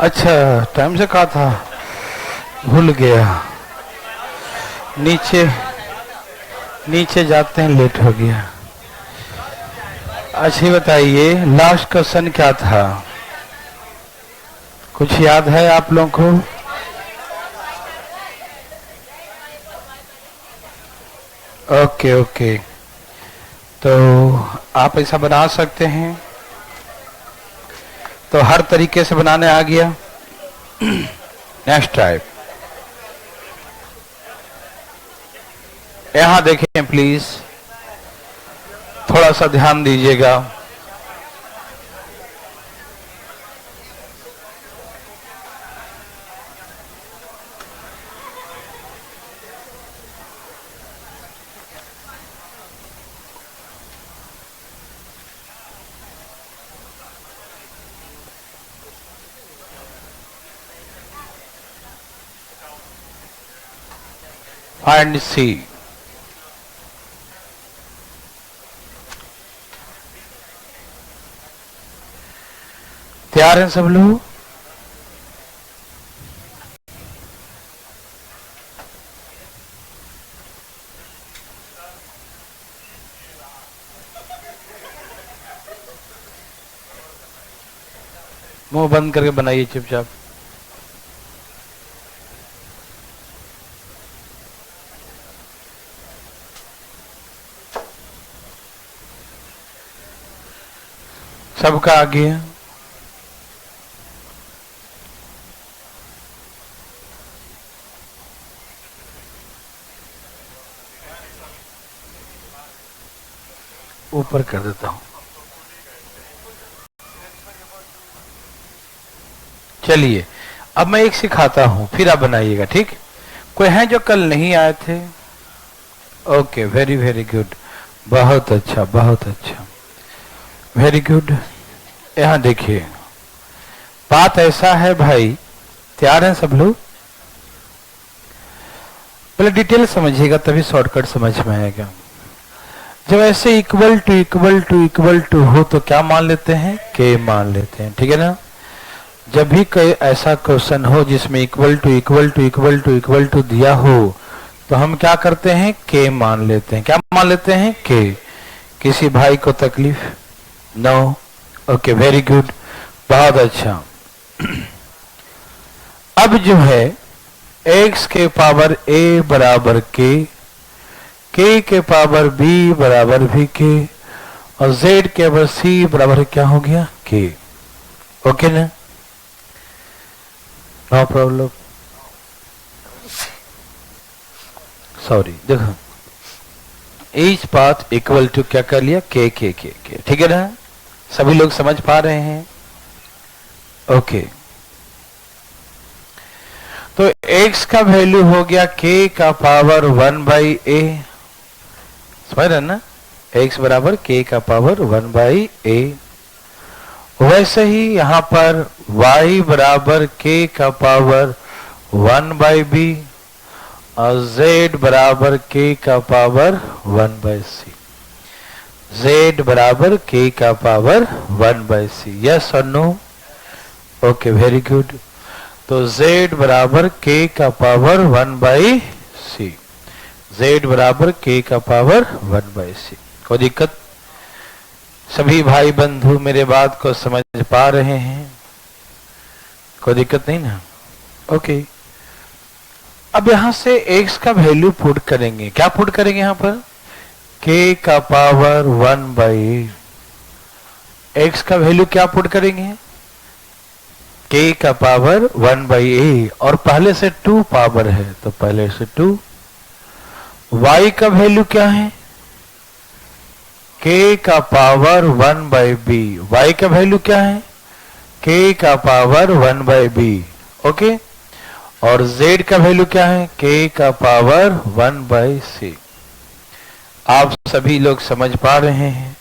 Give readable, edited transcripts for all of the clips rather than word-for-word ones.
अच्छा टाइम से कहा था, भूल गया। नीचे नीचे जाते हैं, लेट हो गया। अच्छा बताइए लास्ट क्वेश्चन क्या था, कुछ याद है आप लोगों को? ओके ओके, तो आप ऐसा बना सकते हैं, तो हर तरीके से बनाने आ गया। नेक्स्ट टाइप यहां देखें प्लीज, थोड़ा सा ध्यान दीजिएगा। फाइंड सी। तैयार हैं सब लोग? मुंह बंद करके बनाइए चुपचाप। सबका आ गया? ऊपर कर देता हूं। चलिए अब मैं एक सिखाता हूं, फिर आप बनाइएगा, ठीक? कोई है जो कल नहीं आए थे? ओके, वेरी वेरी गुड, बहुत अच्छा बहुत अच्छा, वेरी गुड। यहां देखिए, बात ऐसा है भाई, तैयार हैं सब लोग? पहले डिटेल समझिएगा तभी शॉर्टकट समझ में आएगा। जब ऐसे equal to equal to equal to हो तो क्या मान लेते हैं? के मान लेते हैं, ठीक है ना? जब भी कोई ऐसा क्वेश्चन हो जिसमें equal to equal to equal to equal to दिया हो तो हम क्या करते हैं? के मान लेते हैं। क्या मान लेते हैं? के। किसी भाई को तकलीफ? नो। ओके, वेरी गुड, बहुत अच्छा। अब जो है x के पावर a बराबर k के पावर b बराबर भी k और z के पावर c बराबर क्या हो गया? k। ओके ना? No problem. सॉरी, देखो ईच पाथ इक्वल टू क्या कर लिया? के, ठीक है ना? सभी लोग समझ पा रहे हैं? ओके, तो x का वैल्यू हो गया k का पावर 1/a, समझ रहे ना? x बराबर k का पावर 1/a। वैसे ही यहां पर y बराबर k का पावर 1/b और z बराबर k का पावर 1/c। z बराबर k का पावर 1/c, यस और नो? Okay, very good. तो z बराबर k का पावर 1/c, z बराबर k का पावर 1/c। कोई दिक्कत? सभी भाई बंधु मेरे बात को समझ पा रहे हैं? कोई दिक्कत नहीं ना? ओके, अब यहां से x का वैल्यू पुट करेंगे। क्या पुट करेंगे यहां पर? k का पावर 1/a। x का वैल्यू क्या पुट करेंगे? k का पावर 1/a और पहले से 2 पावर है तो पहले से 2। y का वैल्यू क्या है? k का पावर 1/b। y का वैल्यू क्या है? k का पावर 1/b। ओके, और z का वैल्यू क्या है? k का पावर 1/c। आप सभी लोग समझ पा रहे हैं?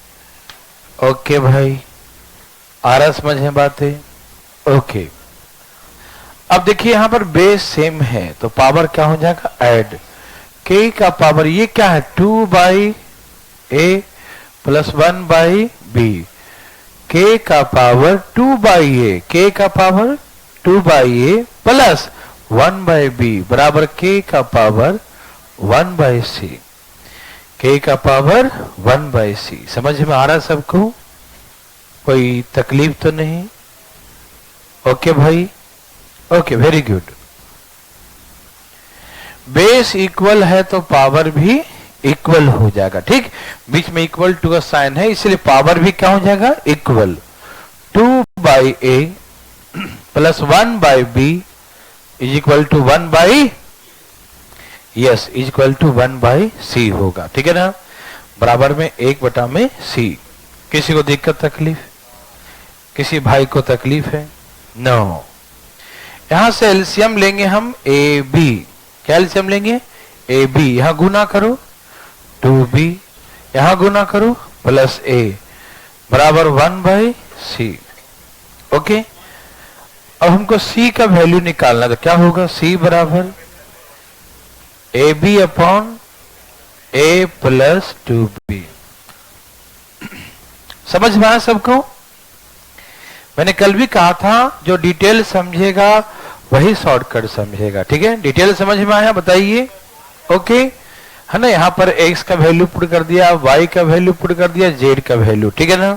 ओके भाई, आ रहा समझ है बातें? ओके, अब देखिए यहां पर बेस सेम है तो पावर क्या हो जाएगा? ऐड। k का पावर ये क्या है? 2/a plus 1/b। k का पावर 2/a, k का पावर 2/a प्लस 1/b बराबर k का पावर 1/c, k का पावर 1/c। समझ में आ रहा सबको? कोई तकलीफ तो नहीं? ओके भाई, okay, very good. Base equal है तो पावर भी इक्वल हो जाएगा, ठीक। बीच में इक्वल टू का साइन है, इसलिए पावर भी क्या हो जाएगा? Equal. 2/a plus 1/b is equal to 1/c होगा, ठीक है ना। बराबर में 1/c। किसी को दिक्कत तकलीफ? किसी भाई को तकलीफ है? नो। यहां से एलसीएम लेंगे हम ए बी। क्या एलसीएम लेंगे? A B. यहां गुना करो 2b, यहां गुना करो प्लस a बराबर 1/c। ओके, अब हमको c का वैल्यू निकालना, तो क्या होगा? c बराबर ab upon a plus 2b। समझ में आया सबको? मैंने कल भी कहा था जो डिटेल समझेगा वही शॉर्टकट समझेगा, ठीक है। डिटेल समझ में आया? बताइए। ओके है ना। यहाँ पर x का वैल्यू पुट कर दिया, y का वैल्यू पुट कर दिया, z का वैल्यू, ठीक है ना।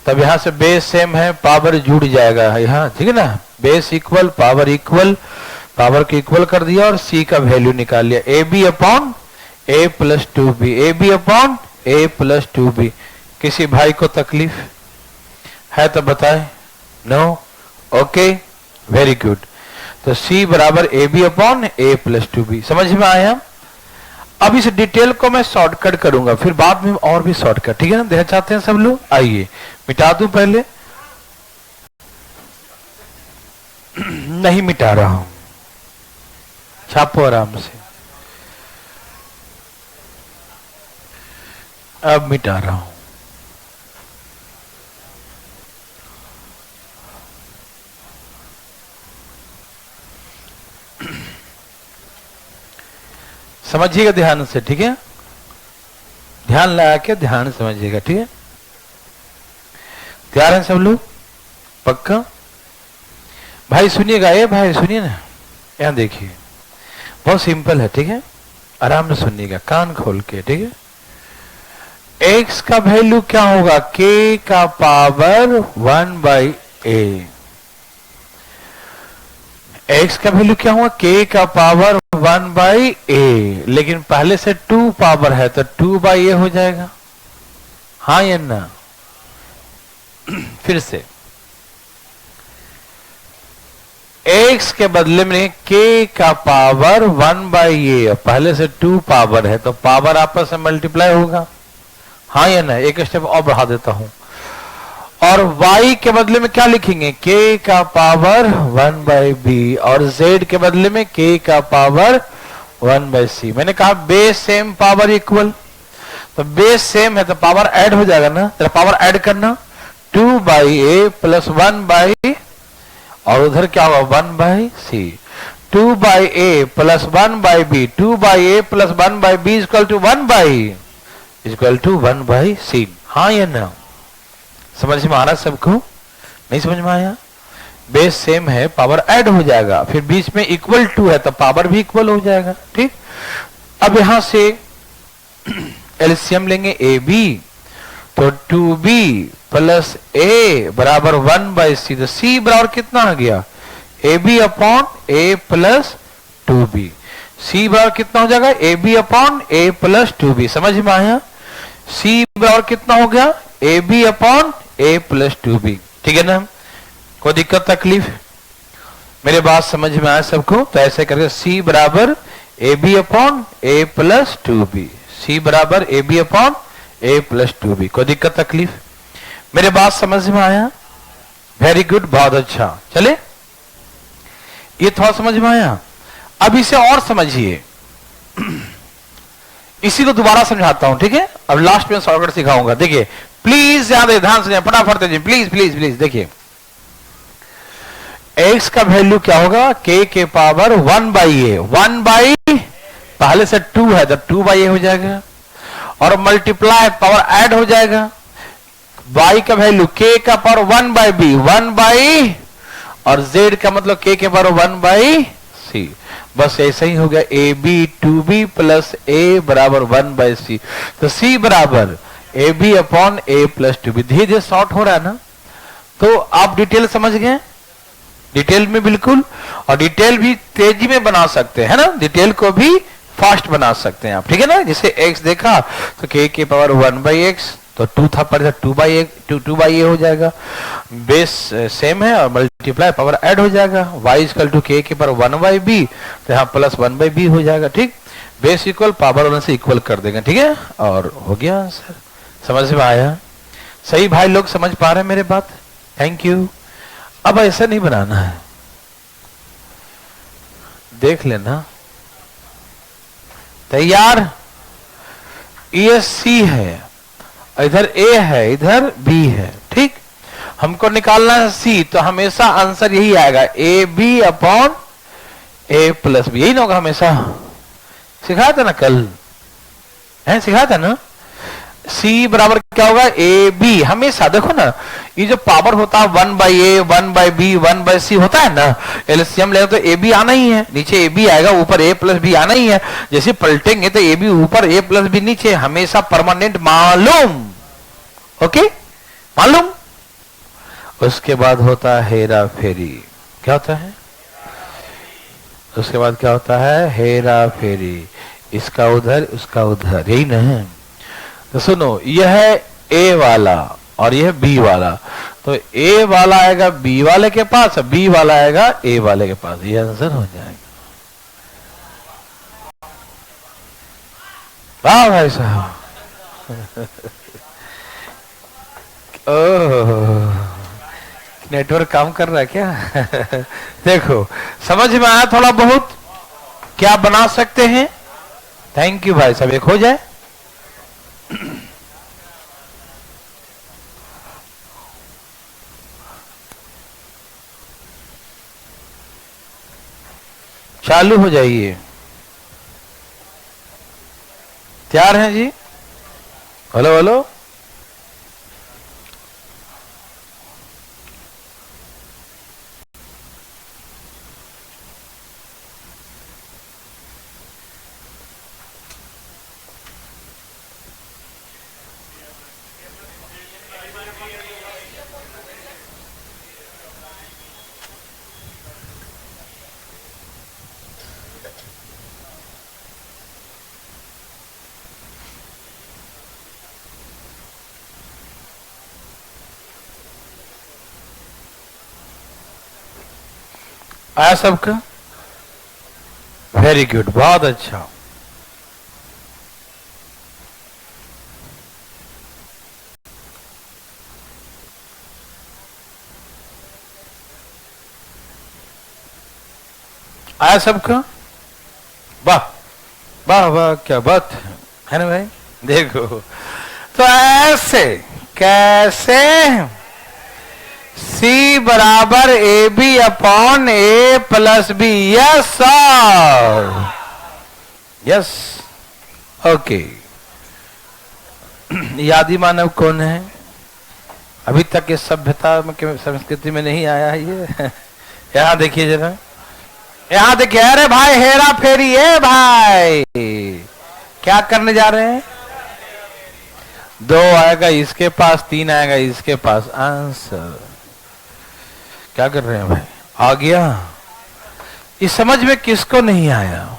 तब यहाँ से बेस सेम है, पावर जुड़ जाएगा यहाँ, ठीक है ना। Base equal, power equal, power को इक्वल कर दिया और c का वैल्यू निकाल लिया। A B upon a plus 2b, A B upon a plus 2b। किसी भाई को तकलीफ है तो बताए? नो। Okay, very good. तो c बराबर A B upon a plus 2b। समझ में आया? अब इस डिटेल को मैं शॉर्टकट करूंगा, फिर बाद में और भी शॉर्टकट, ठीक है ना। देखना चाहते हैं सब लोग? आइए मिटा दूं पहले। नहीं मिटा रहा हूं, छापो आराम से। अब मिटा रहा हूं। समझिएगा ध्यान से, ठीक है। ध्यान लगा के ध्यान समझिएगा, ठीक है। तैयार हैं सब लोग? पक्का? भाई सुनिएगा, ये भाई सुनिए ना, यहां देखिए, बहुत सिंपल है, ठीक है। आराम से सुनिएगा, कान खोल के, ठीक है। x का वैल्यू क्या होगा? k का पावर 1/a। x का वैल्यू क्या हुआ? k का पावर 1/a, लेकिन पहले से 2 पावर है तो 2/a हो जाएगा, हाँ या ना। फिर से x के बदले में k का पावर 1/a, पहले से 2 पावर है तो पावर आपस में मल्टीप्लाई होगा, हाँ या ना। एक स्टेप और बढ़ा देता हूं, और y के बदले में क्या लिखेंगे? k का पावर 1/b, और z के बदले में k का पावर 1/c। मैंने कहा बेस सेम पावर इक्वल, तो बेस सेम है तो पावर ऐड हो जाएगा ना। तो पावर ऐड करना 2/a प्लस 1/, और उधर क्या होगा? 1/c। 2/a plus 1/b, 2/a plus 1/b equal to 1/c, हाँ या ना। समझ में आ रहा सबको? नहीं समझ में आया? बेस सेम है, पावर ऐड हो जाएगा, फिर बीच में इक्वल टू है तो पावर भी इक्वल हो जाएगा, ठीक। अब यहां से एलसीएम लेंगे ए बी, तो 2b प्लस a बराबर 1/c। तो c बराबर कितना आ गया? A B upon a plus 2b। c बराबर कितना हो जाएगा? A B upon a plus 2b। समझ में आया? c बराबर कितना हो गया? A B upon a plus 2b, ठीक है ना। कोई दिक्कत तकलीफ? मेरे बात समझ में आया सबको? तो ऐसे करके c बराबर A B upon a plus 2b, c बराबर A B upon a plus 2b। कोई दिक्कत तकलीफ? मेरे बात समझ में आया? वेरी गुड, बहुत अच्छा। चले, ये थोड़ा समझ में आया। अब इसे और समझिए, इसी को दोबारा समझाता हूं, ठीक है। अब लास्ट में शॉर्टकट सिखाऊंगा, देखिए प्लीज, याद है, ध्यान से फटाफट जी, प्लीज प्लीज प्लीज। देखिए x का वैल्यू क्या होगा? k के पावर 1/a, 1/, पहले से 2 है तो 2/a हो जाएगा, और मल्टीप्लाई पावर ऐड हो जाएगा। y का वैल्यू k का पावर 1/b, 1/, और z का मतलब k के पावर 1/c। बस ऐसा ही हो गया ab 2b प्लस a बराबर 1/c। तो c बराबर ab upon a plus 2b। धीरे धीरे शॉर्ट हो रहा है ना, तो आप डिटेल समझ गए, डिटेल में बिल्कुल। और डिटेल भी तेजी में बना सकते हैं ना, डिटेल को भी फास्ट बना सकते हैं आप, ठीक है ना। जैसे x देखा तो k के पावर 1/x, तो 2 था पर 2/a हो जाएगा। बेस सेम है और मल्टीप्लाई पावर ऐड हो जाएगा। y इक्वल टू k के पावर 1/b, तो यहाँ प्लस 1/b हो जाएगा, ठीक। बेस इक्वल पावर वाले से इक्वल कर देंगे, ठीक है। और हो गया आंसर। समझ में आया? सही भाई लोग समझ पा रहे हैं मेरे बात? Thank you. अब ऐसा नहीं बनाना है, देख लेना। तैयार? ये सी है, इधर ए है, इधर बी है, ठीक। हमको निकालना है सी, तो हमेशा आंसर यही आएगा, A B upon A plus B. यही ना होगा हमेशा, सिखाया था ना कल, है सिखाया था ना। C बराबर क्या होगा, ए बी। हमेशा देखो ना, ये जो पावर होता है 1/a 1/b 1/c होता है ना, एलसीएम लेंगे तो ए बी आना ही है, नीचे ए बी आएगा, ऊपर a प्लस बी आना ही है। जैसे पलटेंगे तो ए बी ऊपर a प्लस बी नीचे, हमेशा परमानेंट मालूम। ओके, मालूम। उसके बाद होता है हेरा फेरी। क्या होता है उसके बाद? क्या होता है? हेरा फेरी। इसका उधर, उसका उधर, यही ना है। तो सुनो, यह है ए वाला और यह बी वाला, तो ए वाला आएगा बी वाले के पास, बी वाला आएगा ए वाले के पास। ये आंसर हो जाएगा। वाह भाई साहब। ओह, नेटवर्क काम कर रहा है क्या? देखो, समझ में आया थोड़ा बहुत? क्या बना सकते हैं? थैंक यू भाई साहब। एक हो जाए। चालू हो जाइए। तैयार हैं जी? Hello hello. आया सबका? वेरी गुड, बहुत अच्छा। आया सबका? वाह वाह वाह, क्या बात है ना भाई। देखो, तो ऐसे कैसे C बराबर A B upon A plus B. Yes sir, yes. Okay, आदि मानव कौन है? अभी तक इस सभ्यता में, संस्कृति में नहीं आया ये। यहां देखिए जरा, यहां देखिए। अरे भाई, हेरा फेरी है भाई। क्या करने जा रहे हैं? 2 आएगा इसके पास, 3 आएगा इसके पास। आंसर क्या कर रहे हैं भाई? आ गया? इस समझ में किसको नहीं आया?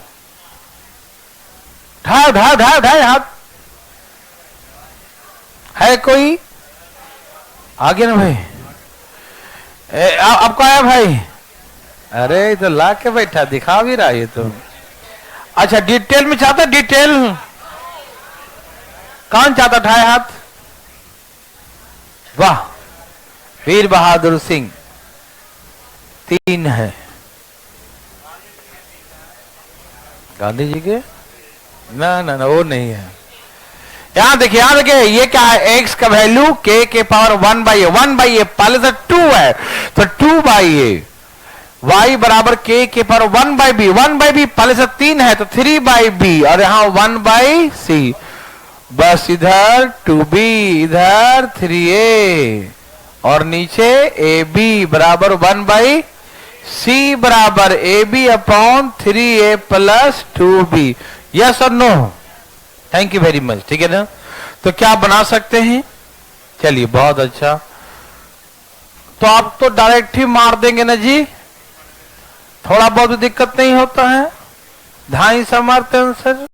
ढाई ढाई ढाई ढाई हाथ है कोई? आ गया ना भाई? आपको आया भाई? अरे तो ला के बैठा, दिखा भी रहा है तो। अच्छा, डिटेल में चाहता? डिटेल कौन चाहता? ढाई हाथ। वाह, वीर बहादुर सिंह। 3 है गांधी जी के? ना ना ना, वो नहीं है। यहां देखिए, यहां देखिए, ये क्या है? x का वैल्यू k के पावर 1/a। 1/a पहले से 2 है, तो 2/a। y बराबर k के पावर 1/b। 1/b पहले से 3 है, तो 3/b। और यहां 1/c। बस इधर 2b, इधर 3a, और नीचे ab बराबर 1/c। C बराबर AB upon 3A plus 2B। Yes और no? Thank you very much. ठीक है ना? तो क्या बना सकते हैं? चलिए बहुत अच्छा। तो आप तो डायरेक्ट ही मार देंगे ना जी, थोड़ा बहुत भी दिक्कत नहीं होता है। 2.5 मारते हैं आंसर।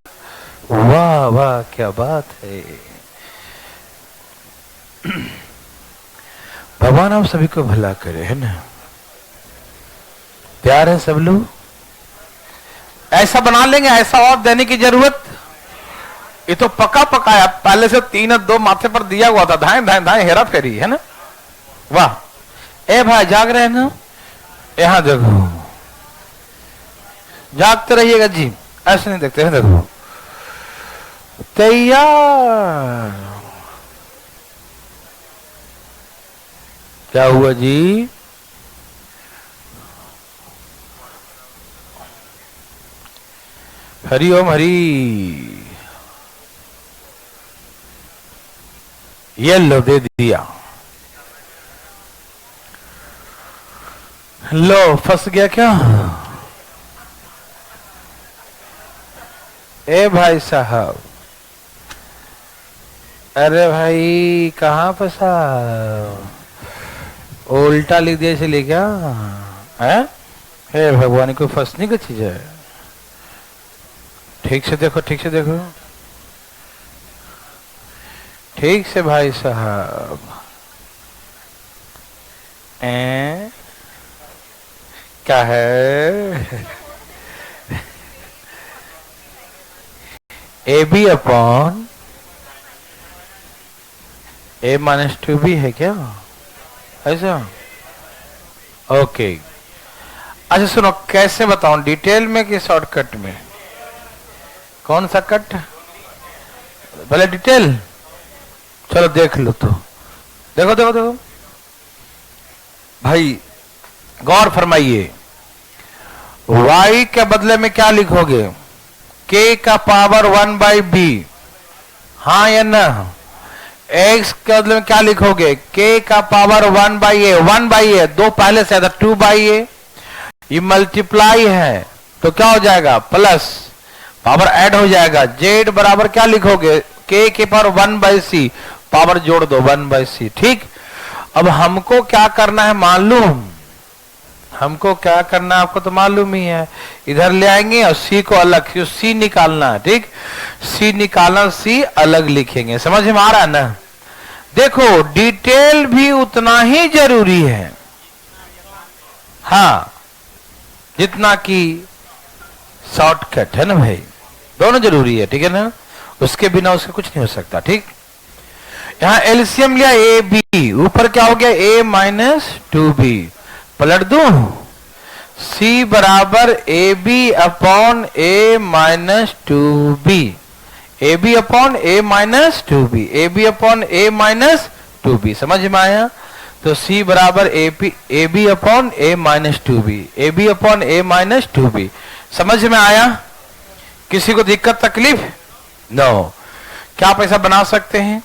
वाह वाह क्या बात है। भगवान आप सभी को भला करे, है ना? प्यार है सब लोग। ऐसा बना लेंगे, ऐसा और देने की जरूरत। ये तो पका पकाया पहले से 3 और 2 माथे पर दिया हुआ था। धाए धाए धाए हेरा फेरी, है ना? वाह। ए भाई जाग रहे हैं ना? यहां देखो, जागते रहिएगा जी, ऐसे नहीं देखते हैं। देखो तैयार। क्या हुआ जी? हरि ओम हरि। ये लो दे दिया। लो फंस गया क्या? ए भाई साहब, अरे भाई कहाँ फंसा? उल्टा लिख दिया इसलिए क्या है? हे भगवान, कोई फंसने की चीज है? ठीक से देखो, ठीक से देखो, ठीक से भाई साहब। क्या है? A B upon A minus 2B है क्या? ऐसा? ओके। अच्छा सुनो, कैसे बताऊं, डिटेल में कि शॉर्टकट में? कौन सा कट? पहले डिटेल। चलो देख लो। तो देखो देखो देखो भाई, गौर फरमाइए। y के बदले में क्या लिखोगे? k का पावर 1/b, हाँ या ना? x के बदले में क्या लिखोगे? k का पावर 1/a। 1/a 2 पहले से था, 2/a। ये मल्टीप्लाई है तो क्या हो जाएगा? प्लस, पावर ऐड हो जाएगा। z बराबर क्या लिखोगे? k के पावर 1/c, पावर जोड़ दो 1/c। ठीक। अब हमको क्या करना है मालूम? हमको क्या करना है आपको तो मालूम ही है। इधर ले आएंगे और c को अलग, c निकालना है। ठीक, c निकालना, c अलग लिखेंगे। समझ में आ रहा है ना? देखो डिटेल भी उतना ही जरूरी है, हाँ, जितना कि शॉर्टकट है ना भाई। दोनों जरूरी है, ठीक है ना? उसके बिना उसका कुछ नहीं हो सकता। ठीक, यहां एलसीएम लिया ए बी, ऊपर क्या हो गया? a minus 2b। पलट दू, c बराबर A B upon A minus 2b। A B upon A minus 2b, A B upon A minus 2b। समझ में आया? तो c बराबर A B upon A minus 2b, A B upon A minus 2b। समझ में आया? किसी को दिक्कत तकलीफ? नो। क्या आप ऐसा बना सकते हैं?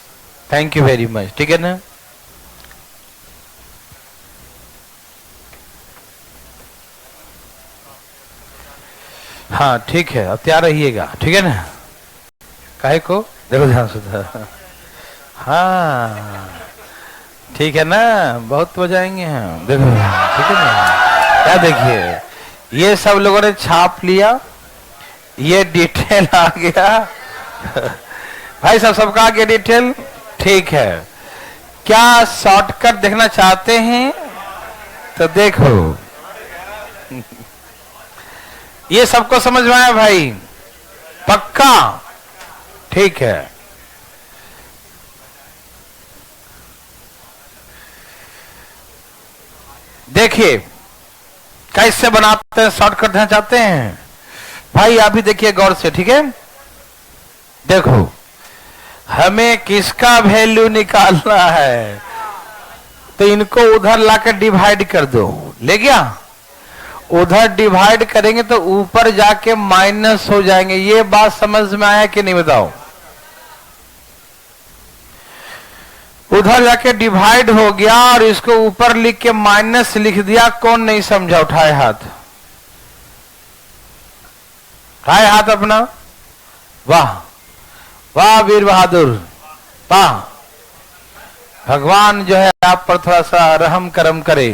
Thank you very much. ठीक है ना? हाँ ठीक है, अब तैयार रहिएगा। ठीक है ना? काहे को? देखो ध्यान से। हाँ ठीक है ना? बहुत बजाएंगे हम, देखो। ठीक है ना? क्या देखिए, ये सब लोगों ने छाप लिया, ये डिटेल आ गया। भाई साहब सबका आ गया डिटेल। ठीक है, क्या शॉर्टकट देखना चाहते हैं? तो देखो, ये सबको समझ में आया भाई? पक्का? ठीक है, देखिए कैसे बनाते हैं, शॉर्टकट देखना चाहते हैं भाई? आप भी देखिए गौर से। ठीक है, देखो हमें किसका वैल्यू निकालना है, तो इनको उधर लाकर डिवाइड कर दो। ले गया? उधर डिवाइड करेंगे तो ऊपर जाके माइनस हो जाएंगे। ये बात समझ में आया कि नहीं बताओ? उधर जाके डिवाइड हो गया और इसको ऊपर लिख के माइनस लिख दिया। कौन नहीं समझा? उठाए हाथ, उठाए हाथ अपना। वाह वाह वीर बहादुर, वाह। भगवान जो है आप पर थोड़ा सा रहम करम करे।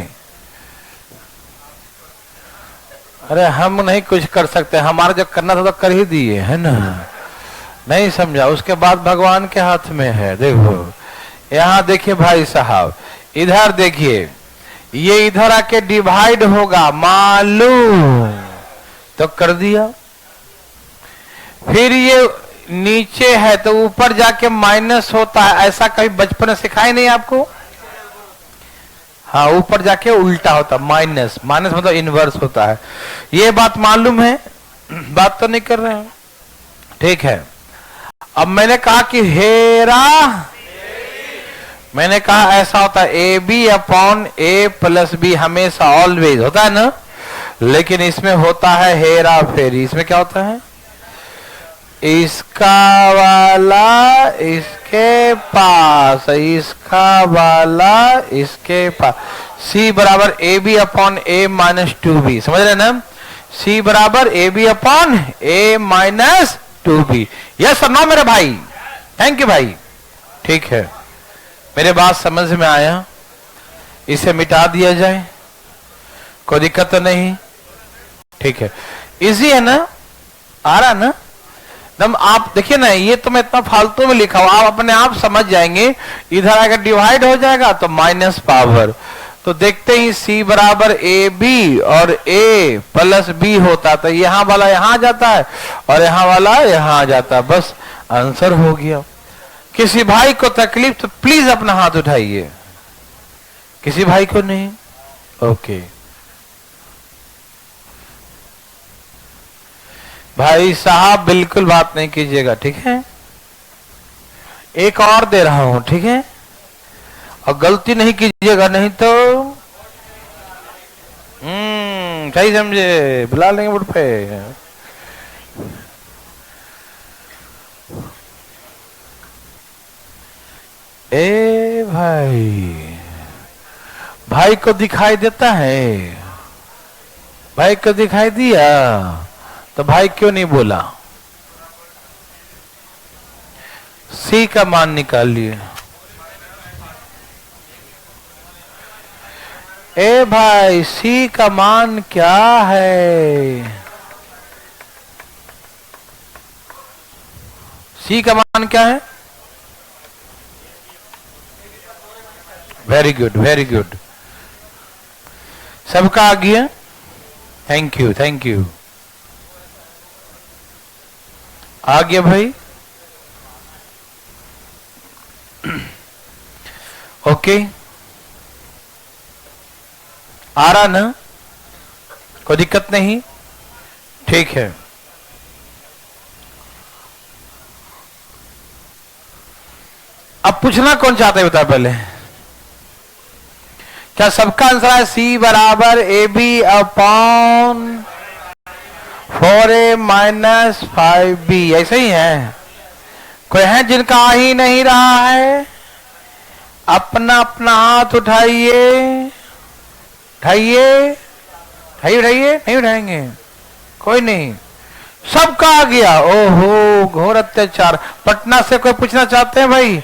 अरे हम नहीं कुछ कर सकते, हमारा जो करना था तो कर ही दिए, है ना? नहीं समझा? उसके बाद भगवान के हाथ में है। देखो यहां देखिए भाई साहब, इधर देखिए, ये इधर आके डिवाइड होगा, मालूम तो कर दिया। फिर ये नीचे है तो ऊपर जाके माइनस होता है। ऐसा कभी बचपन में सिखाए नहीं आपको? हाँ, ऊपर जाके उल्टा होता, माइनस। माइनस मतलब इनवर्स होता है। ये बात मालूम है? बात तो नहीं कर रहे हैं, ठीक है। अब मैंने कहा कि हेरा, मैंने कहा ऐसा होता है, A B upon A plus B हमेशा ऑलवेज होता है ना। लेकिन इसमें होता है हेरा फेरी। इसमें क्या होता है? इसका वाला इसके पास, इसका वाला इसके पास। सी बराबर A B upon A minus 2b, समझ रहे ना? सी बराबर A B upon A minus 2b। Yes और नो मेरे भाई? थैंक यू भाई, ठीक है। मेरे बात समझ में आया? इसे मिटा दिया जाए, कोई दिक्कत तो नहीं? ठीक है, इजी है ना? आ रहा ना? तब आप देखिए ना, ये तो मैं इतना फालतू में लिखा हुआ, आप अपने आप समझ जाएंगे। इधर अगर डिवाइड हो जाएगा तो माइनस पावर, तो देखते ही सी बराबर ए बी और ए प्लस बी होता, तो यहां वाला यहां जाता है और यहां वाला यहां आ जाता है। बस आंसर हो गया। किसी भाई को तकलीफ तो प्लीज अपना हाथ उठाइए। किसी भाई को नहीं? ओके भाई साहब, बिल्कुल बात नहीं कीजिएगा, ठीक है? एक और दे रहा हूं, ठीक है? और गलती नहीं कीजिएगा, नहीं तो सही समझे, बुला लेंगे बोर्ड पे। ए भाई, भाई को दिखाई देता है? भाई को दिखाई दिया तो भाई क्यों नहीं बोला? सी का मान निकालिए। ए भाई, सी का मान क्या है? सी का मान क्या है? वेरी गुड, वेरी गुड, सबका आ गया। Thank you, thank you. आ गया भाई? ओके, आ रहा ना? कोई दिक्कत नहीं? ठीक है। अब पूछना कौन चाहते हैं बता पहले? क्या सबका आंसर है सी बराबर A B upon 4a minus 5b? ऐसे ही है? कोई है जिनका आ ही नहीं रहा है? अपना अपना हाथ उठाइए, उठाइए, उठाइए, उठाइए। नहीं उठाएंगे? कोई नहीं, सबका आ गया। ओहो, घोर अत्याचार। पटना से कोई पूछना चाहते हैं भाई?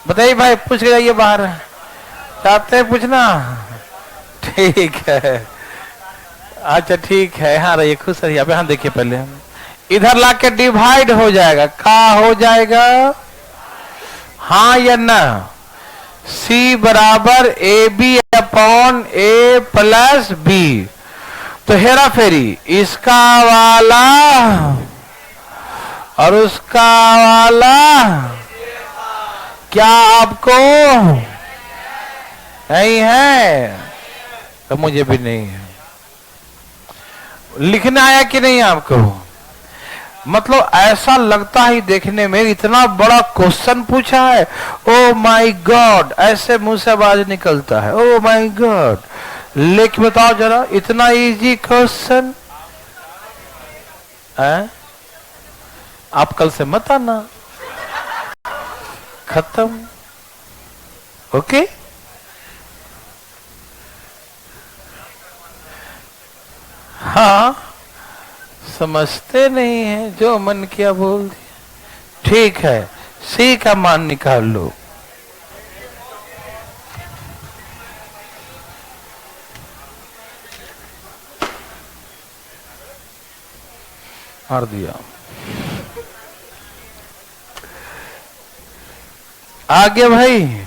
बताइए भाई, पूछ के जाइए बाहर। चाहते हैं पूछना? ठीक है, अच्छा ठीक है। यहाँ रहिए, खुश रहिए। अब यहाँ देखिए, पहले इधर लाके डिवाइड हो जाएगा। क्या हो जाएगा? हाँ या ना? सी बराबर A B upon A plus B. तो हेरा फेरी, इसका वाला और उसका वाला क्या आपको नहीं है? तो मुझे भी नहीं है। लिखना आया कि नहीं आपको? मतलब ऐसा लगता है देखने में, इतना बड़ा क्वेश्चन पूछा है। ओ माय गॉड, ऐसे मुंह से आवाज निकलता है, ओ माय गॉड। लिख बताओ जरा, इतना इजी क्वेश्चन है? आप कल से मत आना, खत्म। ओके, हाँ समझते नहीं है, जो मन किया बोल दिया। ठीक है, सी का मान निकाल लो। मार दिया, आगे भाई।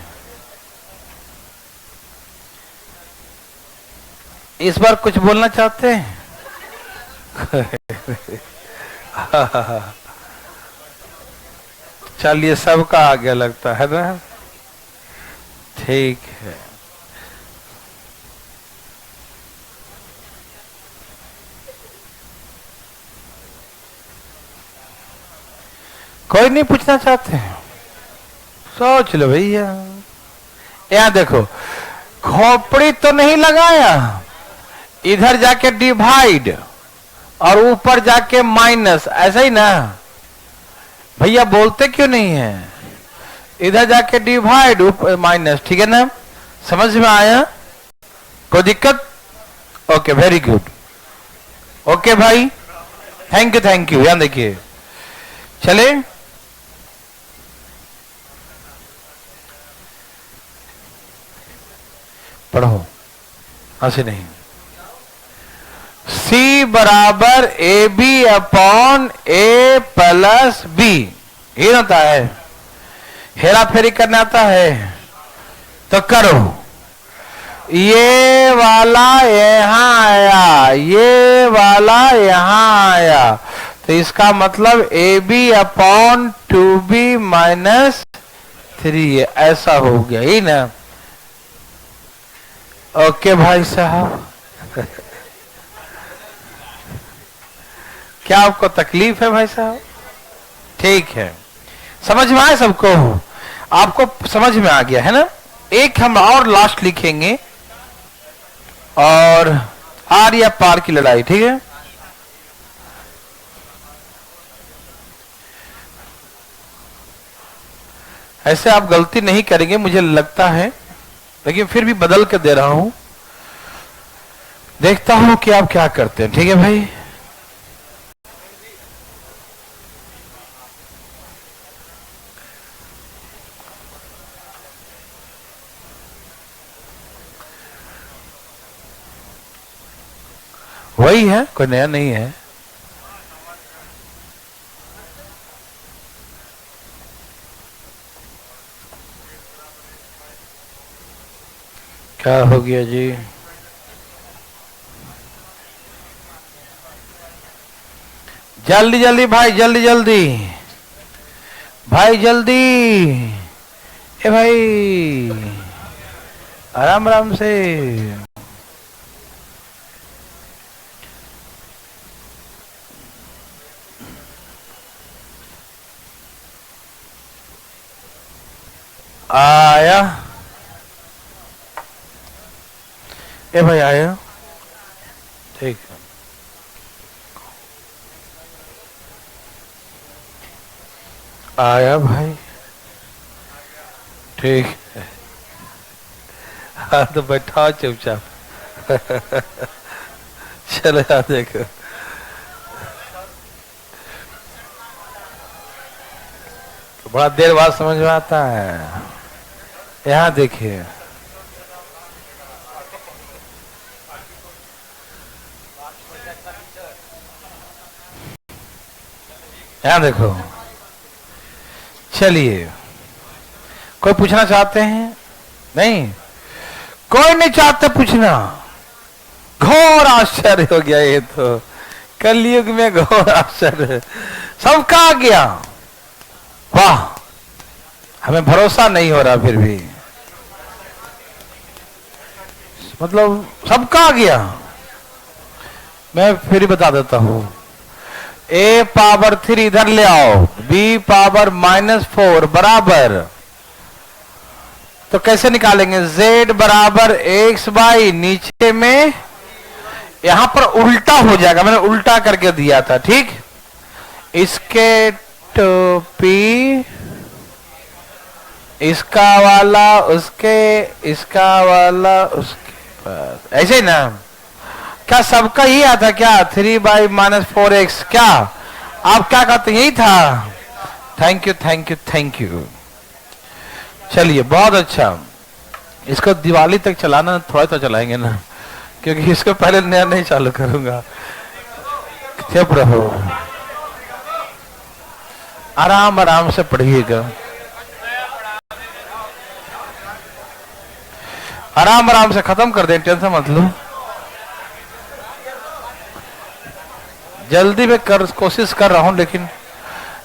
इस बार कुछ बोलना चाहते हैं? चलिए, सबका आ गया लगता है ना। ठीक है, कोई नहीं पूछना चाहते हैं? सोच लो भैया। यहां देखो, खोपड़ी तो नहीं लगाया, इधर जाके डिवाइड और ऊपर जाके माइनस, ऐसा ही ना भैया? बोलते क्यों नहीं है? इधर जाके डिवाइड ऊपर माइनस, ठीक है ना? समझ में आया? कोई दिक्कत? Okay, very good. ओके भाई, थैंक यू थैंक यू। यहां देखिए, चले पढ़ो, ऐसे नहीं। C बराबर A B upon A plus B, ये होता है। हेरा फेरी करने आता है तो करो। ये वाला यहां आया, ये वाला यहां आया, तो इसका मतलब ए बी अपॉन 2b माइनस 3, ऐसा हो गया ही ना। ओके भाई साहब, क्या आपको तकलीफ है भाई साहब? ठीक है, समझ में आया सबको? आपको समझ में आ गया है ना? एक हम और लास्ट लिखेंगे, और आर या पार की लड़ाई, ठीक है? ऐसे आप गलती नहीं करेंगे मुझे लगता है, लेकिन फिर भी बदल के दे रहा हूं, देखता हूं कि आप क्या करते हैं। ठीक है भाई? वही है, कोई नया नहीं है। क्या हो गया जी? जल्दी जल्दी भाई, जल्दी जल्दी भाई, जल्दी। ए भाई, आराम आराम से। आया? ए भाई आया? ठीक है, आया भाई? ठीक है, हाँ तो बैठा चुपचाप। चलो यार, देखो तो बड़ा देर बाद समझ में आता है। यहां देखिए, यहां देखो। चलिए, कोई पूछना चाहते हैं? नहीं, कोई नहीं चाहते पूछना। घोर आश्चर्य हो गया, ये तो कलयुग में घोर आश्चर्य सबका आ गया। वाह, हमें भरोसा नहीं हो रहा, फिर भी मतलब सबका आ गया। मैं फिर ही बता देता हूं। a पावर 3 इधर ले आओ, b पावर -4 बराबर, तो कैसे निकालेंगे? z बराबर x बाई, नीचे में यहां पर उल्टा हो जाएगा, मैंने उल्टा करके दिया था, ठीक? इसके टोपी इसका वाला उसके, इसका वाला उसके पास, ऐसे ही ना। क्या सबका ही आता क्या 3/-4x? क्या आप क्या कहते हैं? यही था। Thank you thank you thank you. चलिए बहुत अच्छा। इसको दिवाली तक चलाना, थोड़ा तो चलाएंगे ना, क्योंकि इसको पहले नया नहीं चालू करूंगा। चुप रहो, आराम आराम से पढ़िएगा, आराम आराम से खत्म कर दें, टेंशन मत लो। जल्दी में कोशिश कर रहा हूं, लेकिन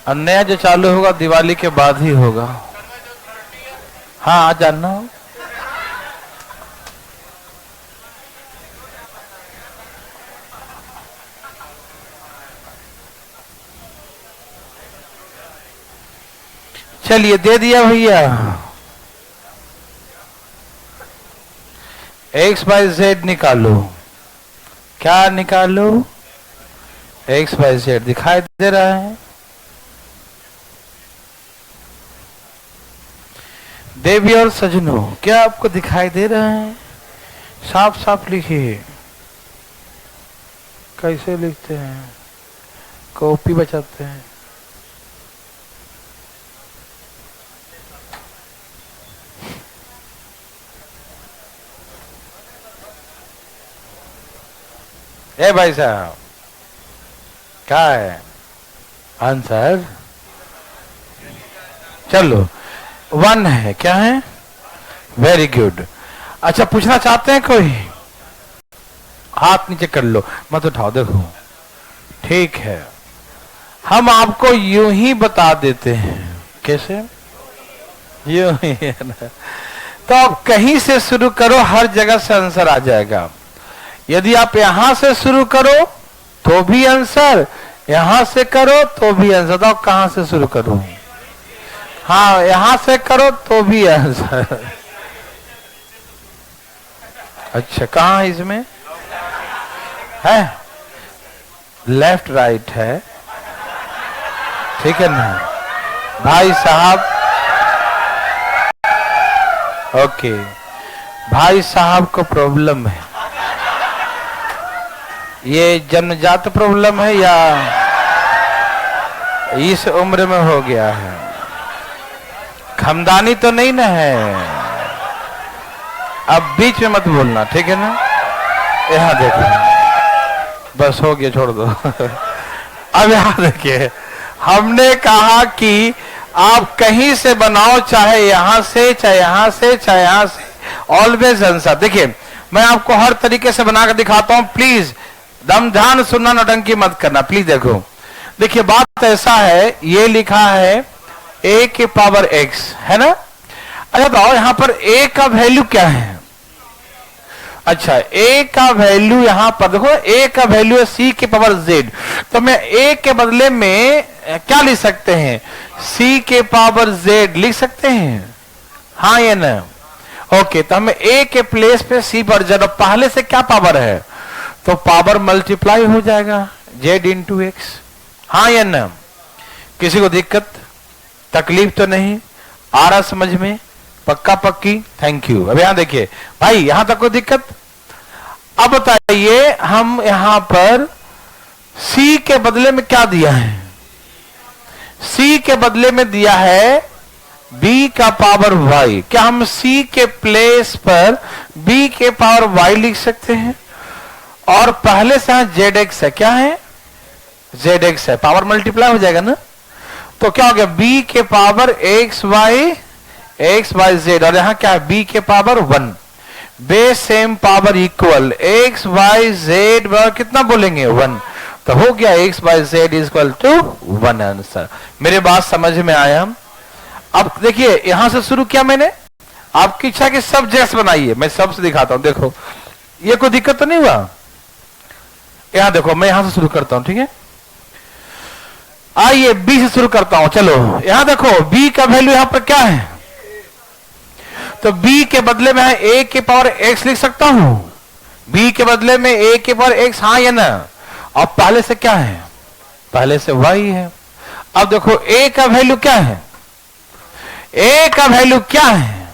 नया जो चालू होगा दिवाली के बाद ही होगा। हाँ आ जाना। चलिए दे दिया भैया। x/z निकालो। क्या निकालो? x/z दिखाई दे रहा है? देवी और सजनों, क्या आपको दिखाई दे रहा है? साफ साफ लिखिए। कैसे लिखते हैं? कॉपी बचाते हैं। ए भाई साहब, क्या है आंसर? चलो 1 है। क्या है? Very good. अच्छा पूछना चाहते हैं कोई? हाथ नीचे कर लो, मत उठाओ। देखो ठीक है, हम आपको यूं ही बता देते हैं। कैसे? यूं ही है ना। तो आप कहीं से शुरू करो, हर जगह से आंसर आ जाएगा। यदि आप यहां से शुरू करो तो भी आंसर, यहां से करो तो भी आंसर। तो कहां से शुरू करूं? हाँ यहां से करो तो भी आंसर। अच्छा कहां इसमें है? लेफ्ट राइट है, ठीक है ना भाई साहब? ओके, भाई साहब को प्रॉब्लम है। ये जन्मजात प्रॉब्लम है या इस उम्र में हो गया है? खानदानी तो नहीं ना है? अब बीच में मत बोलना, ठीक है ना? यहाँ देखो, बस हो गया, छोड़ दो। अब यहाँ देखिए, हमने कहा कि आप कहीं से बनाओ, चाहे यहां से, चाहे यहां से, चाहे यहां से, ऑलवेज आंसर। देखिए मैं आपको हर तरीके से बनाकर दिखाता हूं, प्लीज दम ध्यान सुनना, नौटंकी मत करना प्लीज। देखो देखिए बात ऐसा है, ये लिखा है a के पावर x है ना। अच्छा बताओ यहां पर a का वैल्यू क्या है? अच्छा a का वैल्यू यहां पर देखो, a का वैल्यू है c के पावर z। तो मैं a के बदले में क्या लिख सकते हैं? c के पावर z लिख सकते हैं, हाँ या ना? ओके, तो हमें a के प्लेस पे c पर z, पहले से क्या पावर है तो पावर मल्टीप्लाई हो जाएगा z इंटू एक्स, हाँ या ना? किसी को दिक्कत तकलीफ तो नहीं? आ रहा समझ में? पक्का पक्की? Thank you. अब यहां देखिए भाई, यहां तक कोई दिक्कत? अब बताइए हम यहां पर c के बदले में क्या दिया है? c के बदले में दिया है b का पावर y। क्या हम c के प्लेस पर b के पावर y लिख सकते हैं? और पहले से यहां zx है, क्या है? zx है, पावर मल्टीप्लाई हो जाएगा ना। तो क्या हो गया? b के पावर x y z, और यहां क्या है? b के power 1, base same power equal x y z कितना बोलेंगे? 1। तो हो गया x y z equal to 1 answer. मेरे बात समझ में आया? अब देखिए यहां से शुरू किया मैंने, आपकी इच्छा की सब जैस बनाइए, मैं सबसे दिखाता हूं। देखो ये कोई दिक्कत तो नहीं हुआ? यहां देखो मैं यहां से शुरू करता हूं, ठीक है? आइए b से शुरू करता हूं। चलो यहां देखो b का वैल्यू यहां पर क्या है? तो b के बदले में a के पावर x लिख सकता हूं, b के बदले में a के पावर x, हाँ या ना? और पहले से क्या है? पहले से y है। अब देखो a का वैल्यू क्या है? ए का वैल्यू क्या है?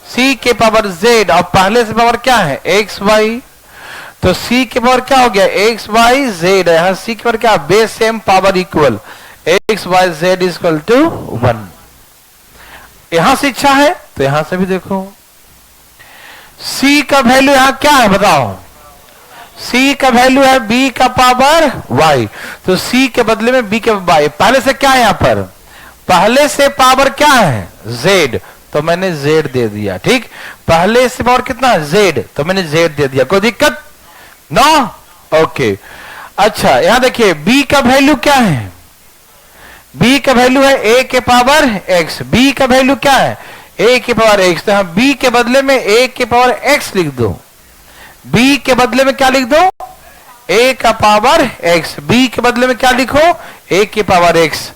सी के पावर जेड, और पहले से पावर क्या है? X Y. तो सी के पावर क्या हो गया? X Y Z. यहां सी के पावर क्या? Base same power equal X Y Z is equal to 1। यहां से इच्छा है तो यहां से भी देखो, सी का वैल्यू यहां क्या है बताओ? सी का वैल्यू है बी का पावर वाई, तो सी के बदले में बी के वाई। पहले से क्या है यहां पर? पहले से पावर क्या है? जेड, तो मैंने जेड दे दिया। ठीक, पहले से पावर कितना? जेड, तो मैंने जेड दे दिया। कोई दिक्कत? No, okay. अच्छा यहां देखिए बी का वैल्यू क्या है? बी का वैल्यू है ए के पावर एक्स। बी का वैल्यू क्या है? ए के पावर एक्स। तो यहां बी के बदले में ए के पावर एक्स लिख दो। बी के बदले में क्या लिख दो? ए का पावर एक्स। बी के बदले में क्या लिखो? ए के पावर एक्स।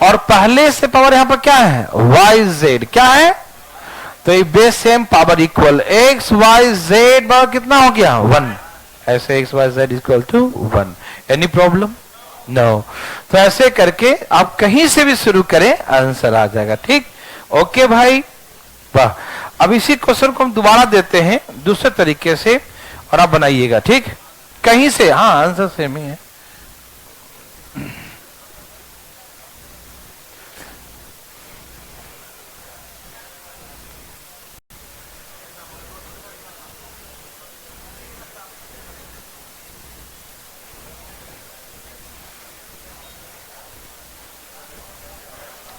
और पहले से पावर यहां पर क्या है? Y Z. क्या है? तो ये base same power equal X Y Z power कितना हो गया? 1। ऐसे X Y Z equal to 1। Any problem? No. तो ऐसे करके आप कहीं से भी शुरू करें आंसर आ जाएगा। ठीक, ओके भाई, वाह। अब इसी क्वेश्चन को हम दोबारा देते हैं दूसरे तरीके से, और आप बनाइएगा। ठीक, कहीं से, हाँ आंसर सेम ही है।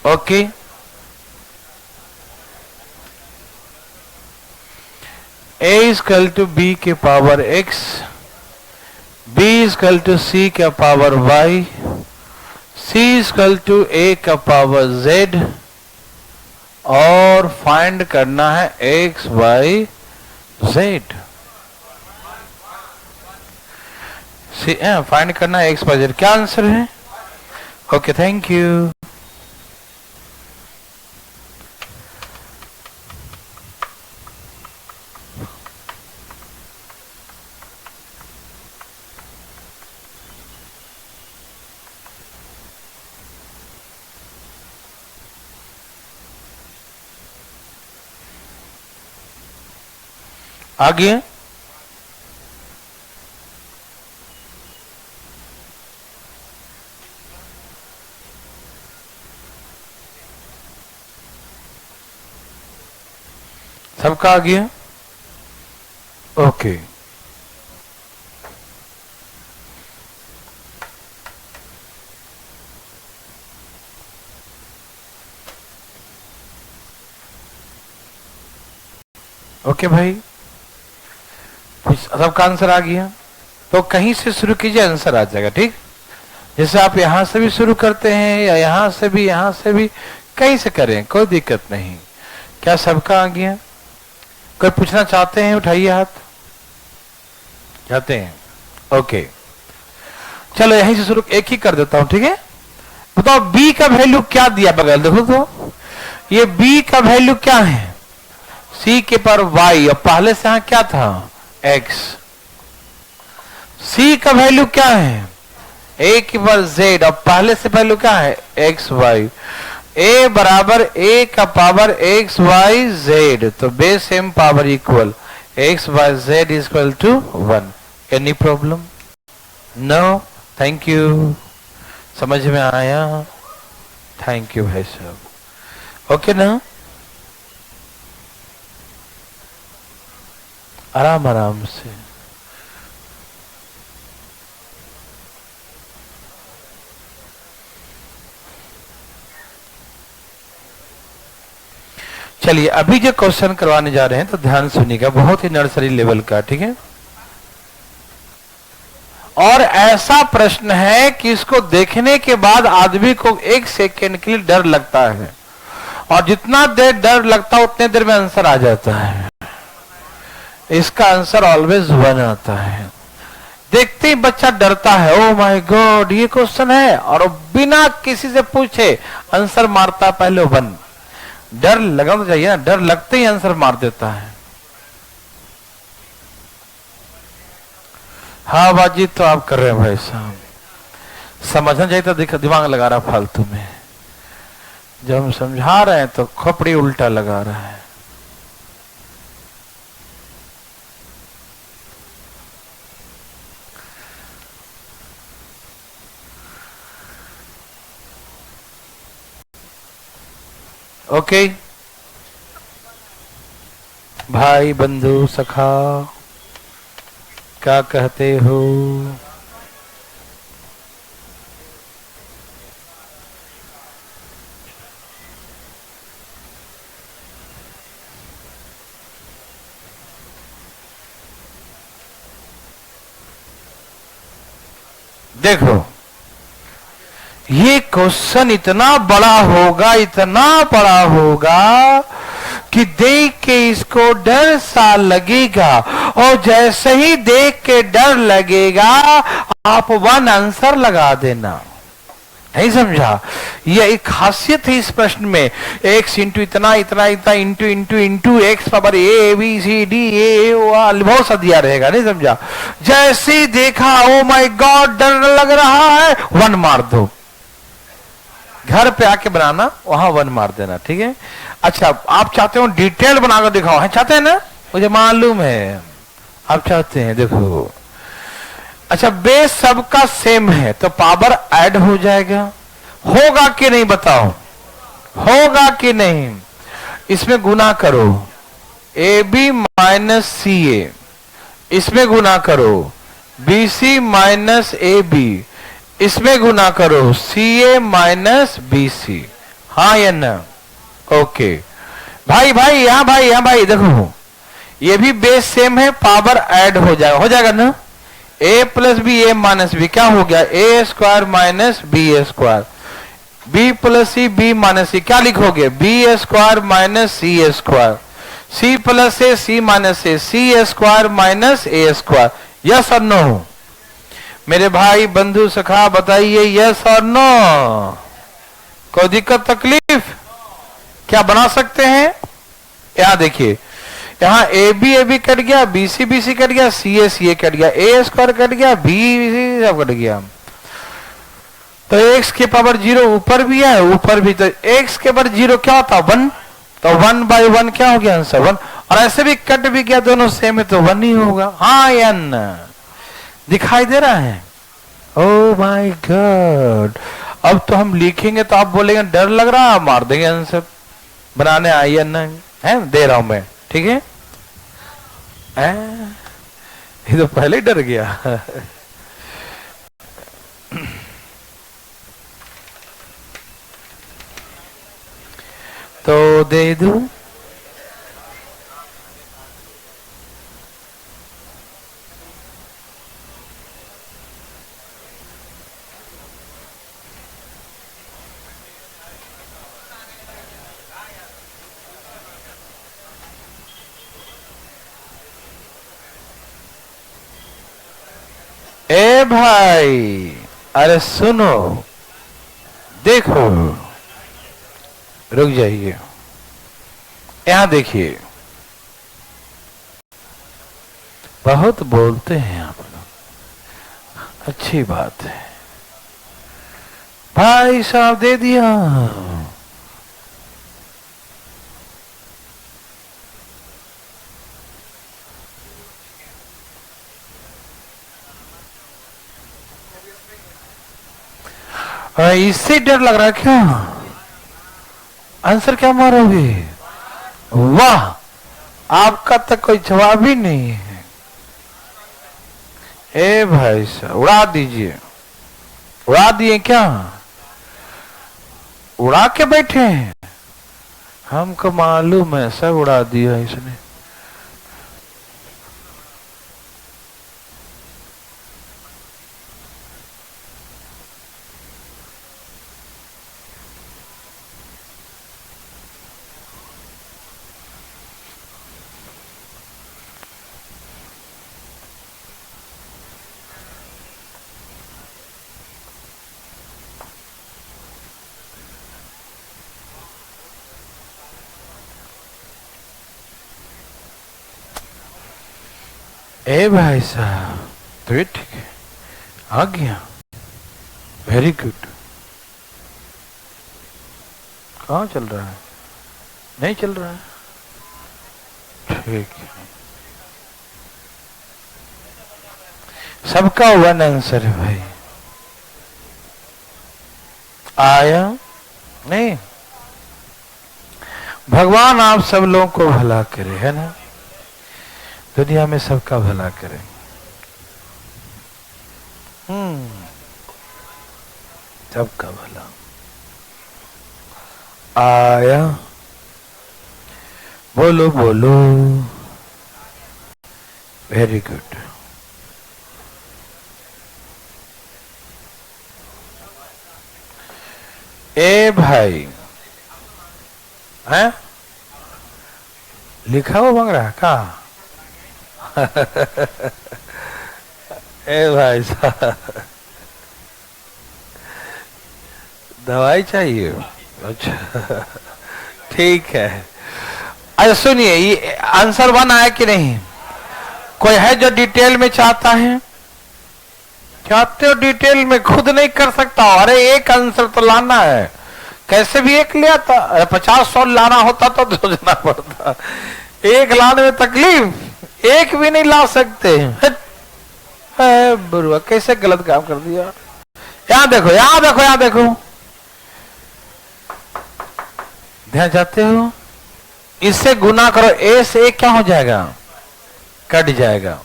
Okay, a is equal to B के power x, b is equal to c का power y, c is equal to a का पावर z, और फाइंड करना है x y z। फाइंड करना है x y z। क्या आंसर है? Okay, thank you. आगे सबका आ गया? ओके, ओके भाई, सबका आंसर आ गया। तो कहीं से शुरू कीजिए, आंसर आ जाएगा। ठीक, जैसे आप यहां से भी शुरू करते हैं या यहां से भी कहीं से करें, कोई दिक्कत नहीं। क्या सबका आ गया? कोई पूछना चाहते हैं? उठाइए हाथ। चाहते हैं? ओके, चलो यहीं से शुरू, एक ही कर देता हूं। ठीक है, बताओ बी का वैल्यू क्या दिया बगल? देखो तो ये बी का वैल्यू क्या है? सी के पर वाई, और पहले से यहां क्या था? एक्स। सी का वैल्यू क्या है? ए के पर जेड, और पहले से वैल्यू क्या है? X Y. ए बराबर ए का पावर एक्स वाई जेड, तो base same power equal X Y Z is equal to 1। Any problem? No, thank you. समझ में आया? थैंक यू भाई साहब। ओके ना, आराम आराम से। चलिए अभी जो क्वेश्चन करवाने जा रहे हैं तो ध्यान सुनिएगा, बहुत ही नर्सरी लेवल का। ठीक है, और ऐसा प्रश्न है कि इसको देखने के बाद आदमी को 1 सेकेंड के लिए डर लगता है, और जितना देर डर लगता है उतने देर में आंसर आ जाता है। इसका आंसर ऑलवेज 1 आता है। देखते ही बच्चा डरता है, ओ माय गॉड ये क्वेश्चन है, और बिना किसी से पूछे आंसर मारता पहले 1। डर लगा तो चाहिए ना, डर लगते ही आंसर मार देता है। हाँ बातचीत तो आप कर रहे हैं भाई साहब, समझना चाहिए था, दिमाग लगा रहा फालतू में। जब हम समझा रहे हैं तो खोपड़ी उल्टा लगा रहा है। ओके भाई बंधु सखा, क्या कहते हो? देखो ये क्वेश्चन इतना बड़ा होगा, इतना बड़ा होगा कि देख के इसको डर सा लगेगा, और जैसे ही देख के डर लगेगा आप वन आंसर लगा देना। नहीं समझा? यह एक खासियत है इस प्रश्न में। एक्स इंटू इतना इतना इतना into into into X power A B C D A बहुत सा दिया रहेगा। नहीं समझा? जैसे देखा ओ माय गॉड डर लग रहा है, वन मार दो। घर पे आके बनाना, वहां वन मार देना। ठीक है? अच्छा आप चाहते हो डिटेल बनाकर दिखाओ, है चाहते हैं ना? मुझे मालूम है आप चाहते हैं। देखो अच्छा बेस सबका सेम है तो पावर ऐड हो जाएगा, होगा कि नहीं बताओ? होगा कि नहीं? इसमें गुना करो ए बी माइनस सी ए, इसमें गुना करो B C minus A B, इसमें गुना करो सी ए माइनस बी सी। हाँ या ना? ओके भाई भाई यहां भाई, यहां भाई देखो ये भी बेस सेम है, पावर ऐड हो जाएगा ना? A plus B A minus B क्या हो गया? A square minus B A square, B plus C B minus C क्या लिखोगे? B A square minus C A square, C plus A C minus A, C A square minus A square. Yes और no मेरे भाई बंधु सखा बताइए, yes और no? कोई दिक्कत तकलीफ? क्या बना सकते हैं? यहां देखिए, यहां ए बी कट गया, बी सी कट गया, सी ए कट गया, ए स्क्वायर कट गया, बी सी सब कट गया। तो एक्स के पावर 0 ऊपर भी है ऊपर भी, तो एक्स के पावर 0 क्या होता है? 1। तो 1/1 क्या हो गया? आंसर 1। और ऐसे भी कट भी गया, दोनों सेम है तो 1 ही होगा। हाँ या ना? दिखाई दे रहा है? ओ माय गॉड, अब तो हम लिखेंगे तो आप बोलेंगे डर लग रहा है, मार देंगे आंसर। बनाने आई या ना? है दे रहा हूं मैं। ठीक है? ये तो पहले ही डर गया। तो दे दूं? ए भाई अरे सुनो, देखो रुक जाइए, यहां देखिए, बहुत बोलते हैं आप लोग, अच्छी बात है। भाई साहब दे दिया। इससे डर लग रहा है क्या? आंसर क्या मारोगे? वाह, आपका तो कोई जवाब ही नहीं है। ए भाई साहब उड़ा दीजिए। उड़ा दिए क्या? उड़ा के बैठे हैं? हमको मालूम है सब उड़ा दिया इसने। ए भाई साहब तो ये ठीक है, आ गया, वेरी गुड। कहाँ चल रहा है? नहीं चल रहा है। ठीक है, सबका वन आंसर है भाई। आया नहीं? भगवान आप सब लोगों को भला करे, है ना, दुनिया में सबका भला करे। सबका भला। आया, बोलो बोलो, वेरी गुड। ए भाई, हैं लिखा हुआ मांग रहा है का? ए भाई साहब, दवाई चाहिए? अच्छा ठीक है। अच्छा सुनिए, ये आंसर 1 आया कि नहीं? कोई है जो डिटेल में चाहता है? चाहते हो डिटेल में? खुद नहीं कर सकता। अरे एक आंसर तो लाना है, कैसे भी एक लिया था। 50-100 लाना होता तो सोचना पड़ता। एक लाने में तकलीफ, एक भी नहीं ला सकते। बुरुआ कैसे गलत काम कर दिया। यहां देखो, यहां देखो, यहां देखो, ध्यान जाते हो? इससे गुना करो, ए से एक क्या हो जाएगा? कट जाएगा,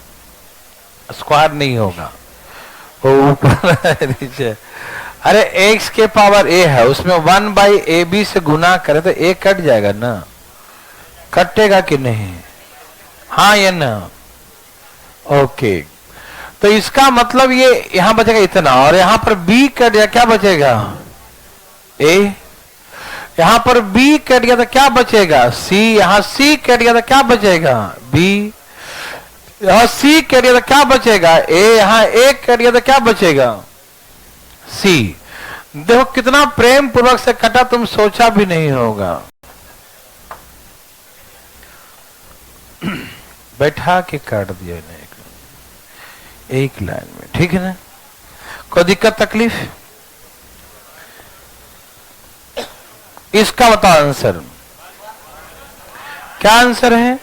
स्क्वायर नहीं होगा, ऊपर नीचे। अरे x के पावर a है, उसमें 1/ab से गुना करे तो a कट जाएगा ना, कटेगा कि नहीं? हाँ या ना? ओके, तो इसका मतलब ये यहां बचेगा इतना, और यहां पर b कट गया, क्या बचेगा? a। यहां पर b कट गया तो क्या बचेगा? c। यहां c कट गया तो क्या बचेगा? b। यहां c कट गया तो क्या बचेगा? a। यहां a कट गया तो क्या बचेगा? c। देखो कितना प्रेम पूर्वक से कटा, तुम सोचा भी नहीं होगा। बैठा के काट दिया ना एक लाइन में, ठीक है ना? कोई दिक्कत तकलीफ? इसका बताओ आंसर। क्या आंसर है?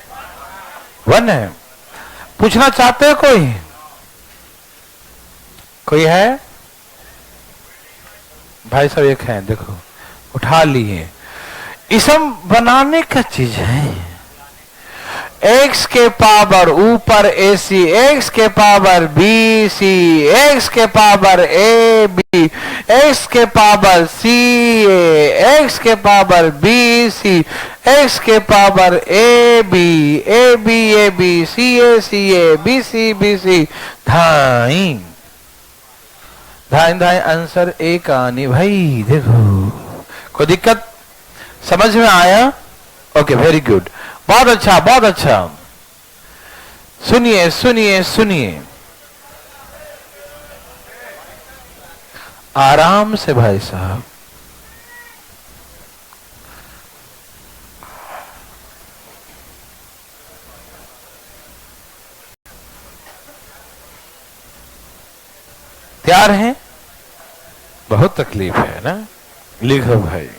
1 है। पूछना चाहते हो कोई? कोई है? भाई साहब एक है, देखो उठा लिए। इसम बनाने का चीज है। x के पावर ऊपर ac, x के पावर bc, x के पावर ab, x के पावर ca, x के पावर bc, x के power ab, ab ab, ca ca, bc bc, धाई धाई धाई आंसर एक आनी भाई। देखो कोई दिक्कत? समझ में आया? ओके, वेरी गुड, बहुत अच्छा, बहुत अच्छा। सुनिए सुनिए सुनिए, आराम से भाई साहब। तैयार हैं? बहुत तकलीफ है ना? लिखो भाई।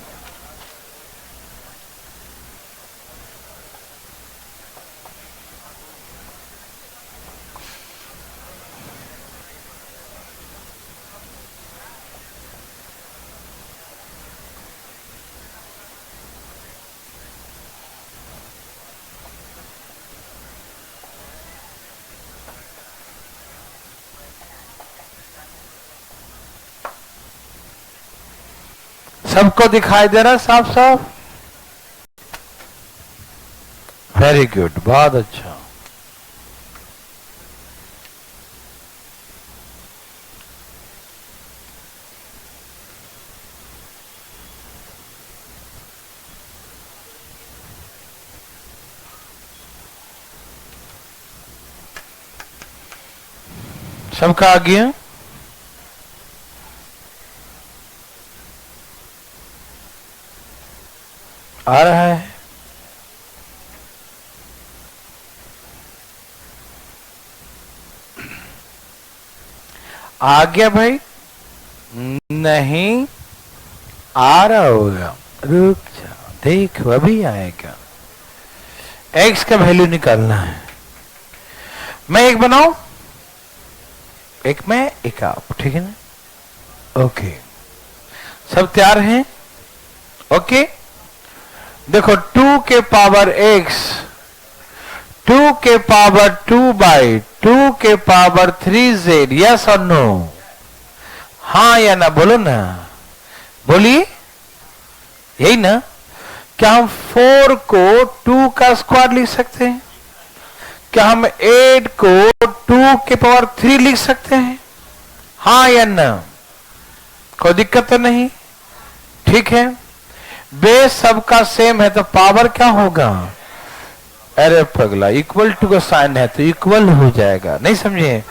सबको दिखाई दे रहा है साफ साफ? वेरी गुड, बहुत अच्छा। सबका आ गया? आ रहा है? आ गया भाई? नहीं आ रहा होगा। रुक जा, देखो अभी आएगा। x का वैल्यू निकालना है। मैं एक बनाऊं, एक मैं एक आप, ठीक है ना? ओके, सब तैयार हैं? ओके, देखो 2 के पावर x, 2 के पावर 2 बाई 2 के पावर 3z, यस और नो? हाँ या ना, बोलो ना, बोलिए, यही ना? क्या हम 4 को 2 का स्क्वायर लिख सकते हैं? क्या हम 8 को 2 के पावर 3 लिख सकते हैं? हाँ या ना? कोई दिक्कत तो नहीं, ठीक है? बेस सबका सेम है तो पावर क्या होगा? अरे पगला, इक्वल टू का साइन है तो इक्वल हो जाएगा, नहीं समझे?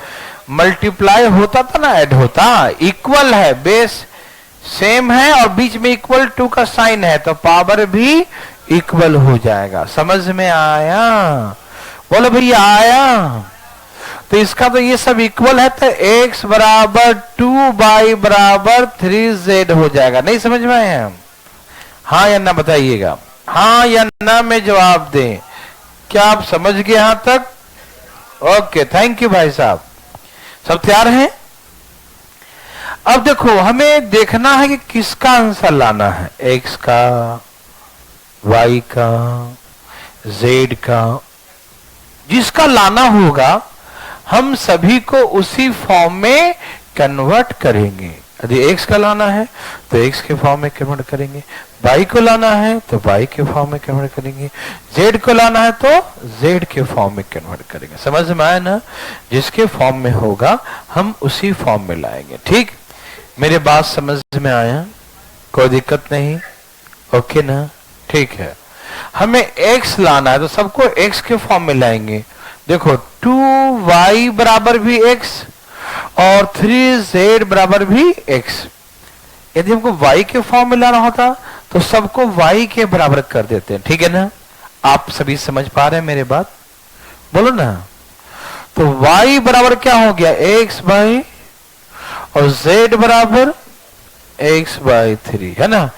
मल्टीप्लाई होता था ना, ऐड होता। इक्वल है, बेस सेम है और बीच में इक्वल टू का साइन है तो पावर भी इक्वल हो जाएगा। समझ में आया? बोलो भैया, आया? तो इसका तो ये सब इक्वल है तो x बराबर 2 बाई बराबर 3z हो जाएगा। नहीं समझ में आया? हाँ या ना बताइएगा, हाँ या ना में जवाब दें। क्या आप समझ गए यहां तक? ओके, थैंक यू भाई साहब। सब तैयार हैं? अब देखो, हमें देखना है कि किसका आंसर लाना है, x का, y का, z का। जिसका लाना होगा हम सभी को उसी फॉर्म में कन्वर्ट करेंगे। यदि x का लाना है तो x के फॉर्म में कन्वर्ट करेंगे, y को लाना है तो y के फॉर्म में कन्वर्ट करेंगे, z को लाना है तो z के फॉर्म में कन्वर्ट करेंगे। समझ में आया ना? जिसके फॉर्म में होगा हम उसी फॉर्म में लाएंगे। ठीक, मेरे बात समझ में आया? कोई दिक्कत नहीं? ओके ना? ठीक है, हमें x लाना है तो सबको x के फॉर्म में लाएंगे। देखो 2y बराबर भी x और 3z बराबर भी x। यदि हमको y के फॉर्म में लाना होता तो सबको y के बराबर कर देते हैं। ठीक है ना? आप सभी समझ पा रहे हैं मेरे बात? बोलो ना। तो y बराबर क्या हो गया? x बाई, और z बराबर x बाई 3, है ना?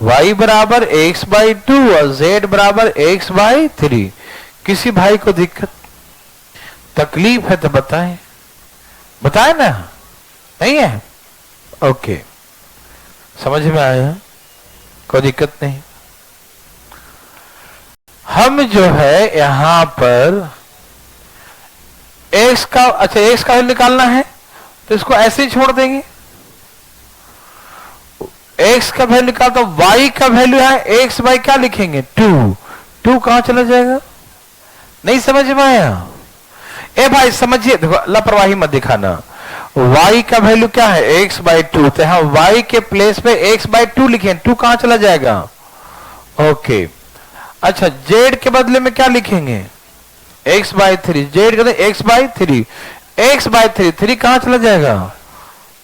y बराबर x बाई 2 और z बराबर x बाई 3। किसी भाई को दिक्कत तकलीफ है तो बताएं, बताए ना? नहीं है? ओके, समझ में आया? कोई दिक्कत नहीं। हम जो है यहां पर x का, अच्छा x का निकालना है तो इसको ऐसे ही छोड़ देंगे। x का वैल्यू निकाल तो y का वैल्यू है x बाई क्या लिखेंगे? 2। 2 कहां चला जाएगा? नहीं समझ में आया? ए भाई समझिए, देखो लापरवाही मत दिखाना। y का वैल्यू क्या है? x बाई 2, तो यहां y के प्लेस पे x बाई 2 लिखें, 2 कहां चला जाएगा? ओके, अच्छा z के बदले में क्या लिखेंगे? x बाई 3, z कहते x बाई 3, x बाई 3, 3 कहां चला जाएगा?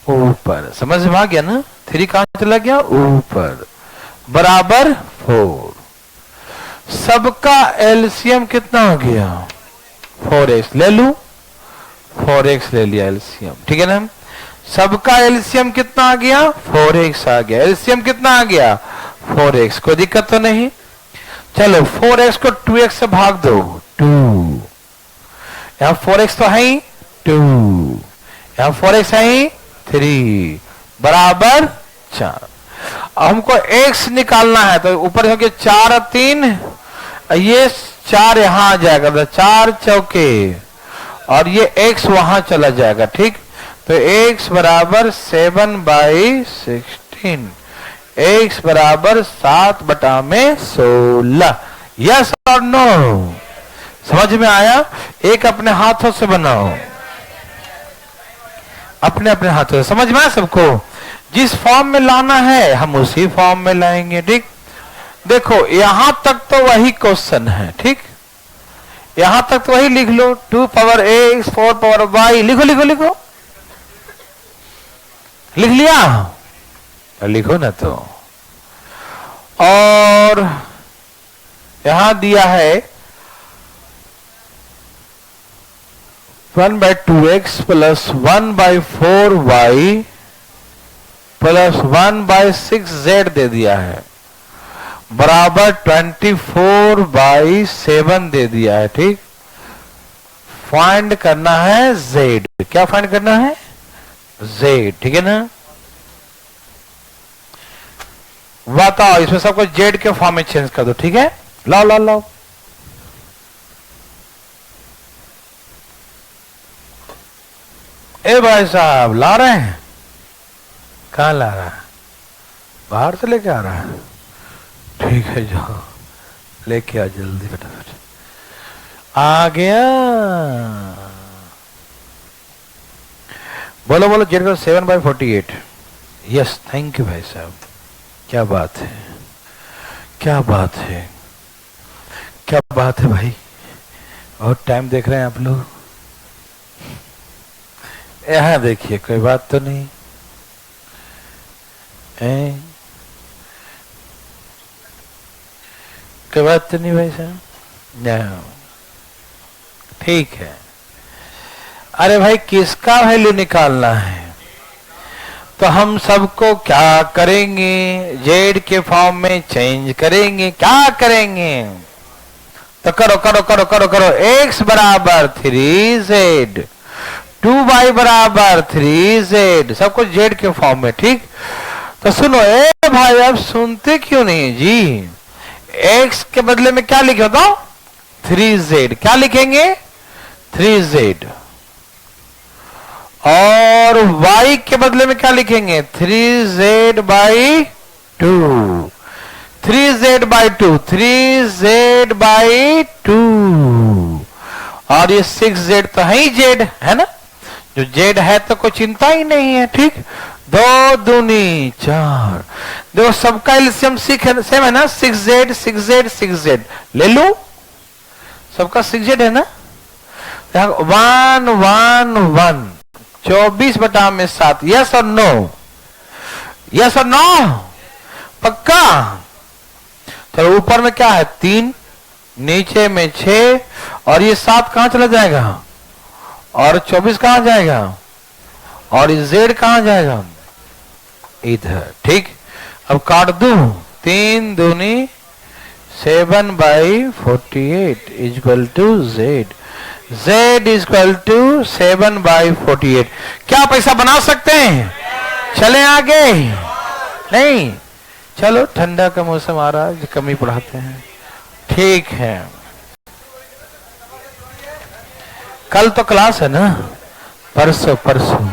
ऊपर। समझ में आ गया ना? 3 कहां चला गया? ऊपर, बराबर 4। सबका एलसीएम कितना हो गया? 4x ले लू, 4x ले लिया एलसीएम। ठीक है ना? सबका एलसीएम कितना आ गया? 4x आ गया। एलसीएम कितना आ गया? 4x। कोई दिक्कत तो नहीं? चलो 4x को 2x से भाग दो, 2। यहां 4x तो है ही 2, यहां 4x है ही 3, बराबर 4। हमको x निकालना है तो ऊपर हो गया 4 और 3, ये 4 यहां आ जाएगा तो 4 चौके, और ये x वहां चला जाएगा। ठीक, तो x बराबर 7 बाई 16, x बराबर 7 बटा में 16। यस और नो? समझ में आया? एक अपने हाथों से बनाओ, अपने अपने हाथों से। समझ में आया सबको? जिस फॉर्म में लाना है हम उसी फॉर्म में लाएंगे। ठीक, देखो यहां तक तो वही क्वेश्चन है। ठीक, यहां तक तो वही लिख लो, 2 पावर x 4 पावर y, लिखो लिखो लिखो। लिख लिया? लिखो ना तो। और यहां दिया है 1 by 2x plus 1 by 4y plus 1 by 6z दे दिया है। बराबर 24/7 दे दिया है। ठीक, फाइंड करना है z। क्या फाइंड करना है? z। ठीक है ना? बताओ इसमें सबको z के फॉर्म में चेंज कर दो। ठीक है, लाओ लाओ लाओ। ए भाई साहब ला रहे हैं? कहाँ ला रहा है? बाहर से लेके आ रहा है? ठीक है, जाओ लेके आ जल्दी फटाफट। आ गया। बोलो बोलो, जेड का 7/48। यस, थैंक यू भाई साहब, क्या बात है, क्या बात है, क्या बात है भाई। और टाइम देख रहे हैं आप लोग? यहाँ देखिए, कोई बात तो नहीं है? कोई बात तो नहीं भाई साहब? ठीक है। अरे भाई, किसका वैल्यू निकालना है? तो हम सबको क्या करेंगे? जेड के फॉर्म में चेंज करेंगे। क्या करेंगे? तो करो करो करो करो करो। x बराबर 3z, 2y बराबर 3z, सबको z के फॉर्म में। ठीक, तो सुनो, ए भाई अब सुनते क्यों नहीं जी? x के बदले में क्या लिखे बताओ? 3z। क्या लिखेंगे? 3z। और y के बदले में क्या लिखेंगे? 3z/2, 3z/2, 3z/2। और ये 6z तो है ही z, है ना? जो z है तो कोई चिंता ही नहीं है। ठीक, 2 दूनी 4। देखो सबका एलसीएम सेम है ना? 6z 6z 6z ले लो, सबका 6z है ना? 1 1 1, 24/7। यस और नो? यस और नो? पक्का? चलो, ऊपर में क्या है? 3, नीचे में 6, और ये 7 कहां चला जाएगा? और 24 कहां जाएगा? और ये z कहां जाएगा? इधर। ठीक, अब काट दू। 3 दूनी 7/48 equal to z। z equal to 7/48। क्या पैसा बना सकते हैं? चले आगे? नहीं, चलो, ठंडा का मौसम आ रहा है, कम ही पढ़ाते हैं। ठीक है, कल तो क्लास है ना? परसों परसों